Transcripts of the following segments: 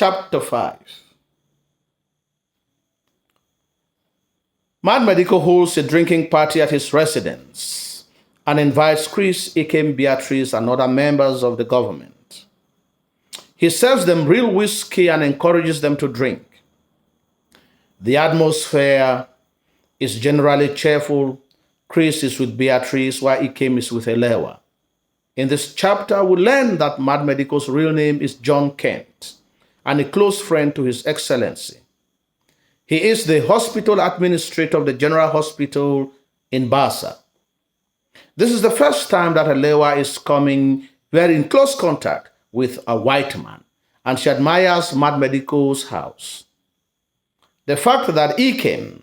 Chapter 5. Mad Medical holds a drinking party at his residence and invites Chris, Ikem, Beatrice, and other members of the government. He serves them real whiskey and encourages them to drink. The atmosphere is generally cheerful. Chris is with Beatrice, while Ikem is with Elewa. In this chapter, we learn that Mad Medical's real name is John Kent, and a close friend to His Excellency. He is the hospital administrator of the General Hospital in Basa. This is the first time that Elewa is coming very in close contact with a white man, and she admires Mad Medical's house. The fact that Ikem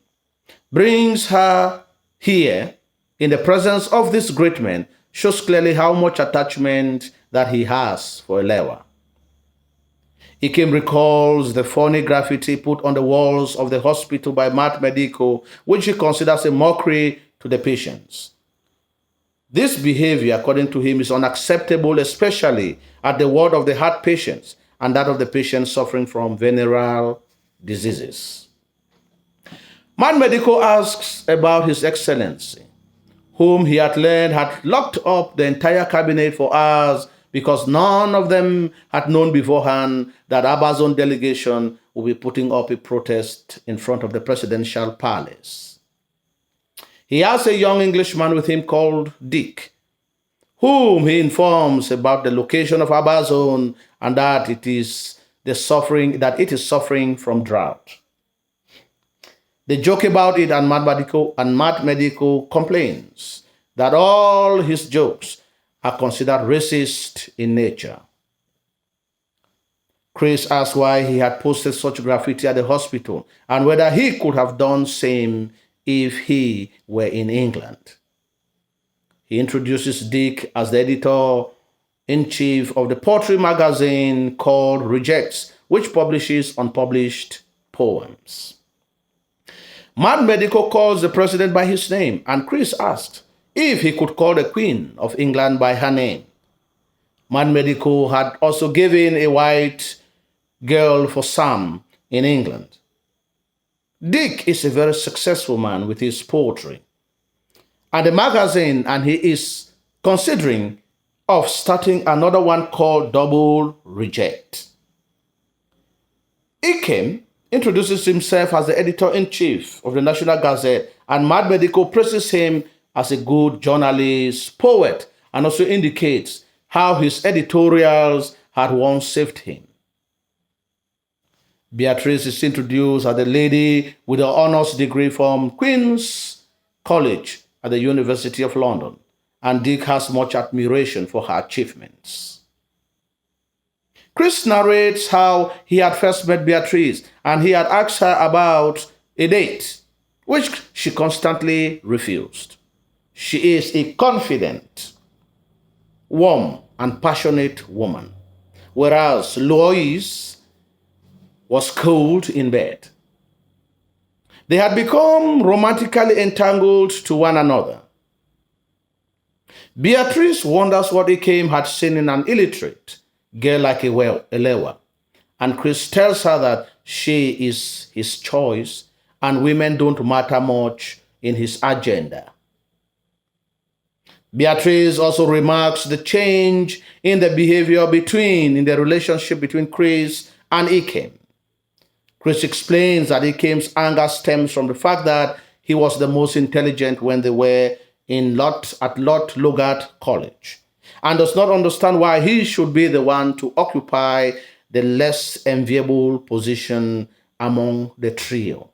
brings her here in the presence of this great man shows clearly how much attachment that he has for Elewa. Ikem recalls the funny graffiti put on the walls of the hospital by Mad Medical, which he considers a mockery to the patients. This behavior, according to him, is unacceptable, especially at the ward of the heart patients and that of the patients suffering from venereal diseases. Mad Medical asks about His Excellency, whom he had learned had locked up the entire cabinet for hours because none of them had known beforehand that Aba's own delegation will be putting up a protest in front of the presidential palace. He has a young Englishman with him called Dick, whom he informs about the location of Aba's own and that it is suffering from drought. They joke about it, and Mad Medical complains that all his jokes are considered racist in nature. Chris asks why he had posted such graffiti at the hospital and whether he could have done same if he were in England. He introduces Dick as the editor-in-chief of the poetry magazine called Rejects, which publishes unpublished poems. Mad Medical calls the president by his name, and Chris asked if he could call the Queen of England by her name. Mad Medical had also given a white girl for Sam in England. Dick is a very successful man with his poetry and the magazine, and he is considering of starting another one called Double Reject. Ikem introduces himself as the editor-in-chief of the National Gazette, and Mad Medical praises him as a good journalist, poet, and also indicates how his editorials had once saved him. Beatrice is introduced as the lady with the honors degree from Queen's College at the University of London, and Dick has much admiration for her achievements. Chris narrates how he had first met Beatrice and he had asked her about a date, which she constantly refused. She is a confident, warm, and passionate woman, whereas Lois was cold in bed. They had become romantically entangled to one another. Beatrice wonders what Ikem had seen in an illiterate girl like Elewa, and Chris tells her that she is his choice and women don't matter much in his agenda. Beatrice also remarks the change in the behavior in the relationship between Chris and Ikem. Chris explains that Ikem's anger stems from the fact that he was the most intelligent when they were at Lot Logart College, and does not understand why he should be the one to occupy the less enviable position among the trio.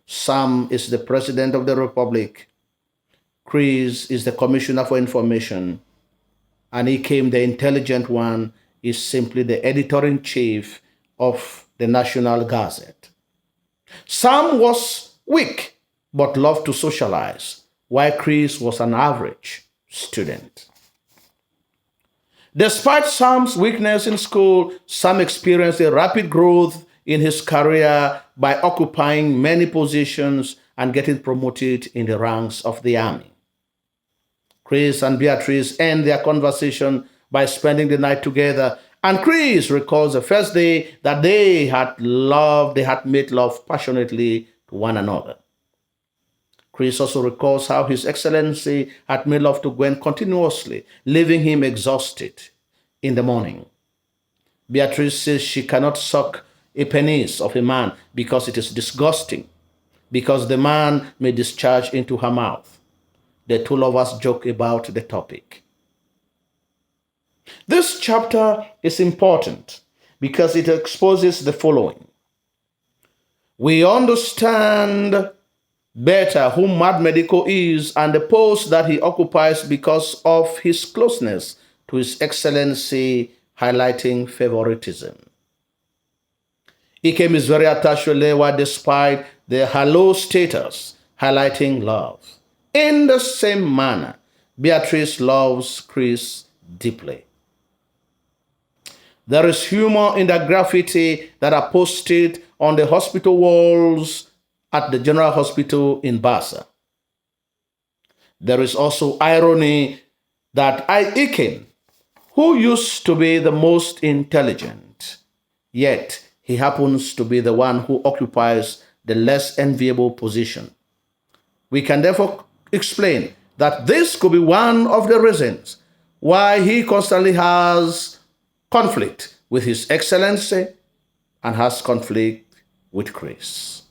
Sam is the President of the Republic, Chris is the Commissioner for Information, and Ikem, the intelligent one, is simply the editor-in-chief of the National Gazette. Sam was weak but loved to socialize, while Chris was an average student. Despite Sam's weakness in school, Sam experienced a rapid growth in his career by occupying many positions and getting promoted in the ranks of the army. Chris and Beatrice end their conversation by spending the night together, And Chris recalls the first day that they had made love passionately to one another. Chris also recalls how His Excellency had made love to Gwen continuously, leaving him exhausted in the morning. Beatrice says she cannot suck a penis of a man because it is disgusting, because the man may discharge into her mouth. The two lovers joke about the topic. This chapter is important because it exposes the following. We understand better who Mad Medico is and the post that he occupies because of his closeness to His Excellency, highlighting favoritism. Ikem is very attached to Lewa despite their hello status, highlighting love. In the same manner, Beatrice loves Chris deeply. There is humor in the graffiti that are posted on the hospital walls at the General Hospital in Bassa. There is also irony that Ikem, who used to be the most intelligent, yet he happens to be the one who occupies the less enviable position. We can therefore explain that this could be one of the reasons why he constantly has conflict with His Excellency and has conflict with Chris.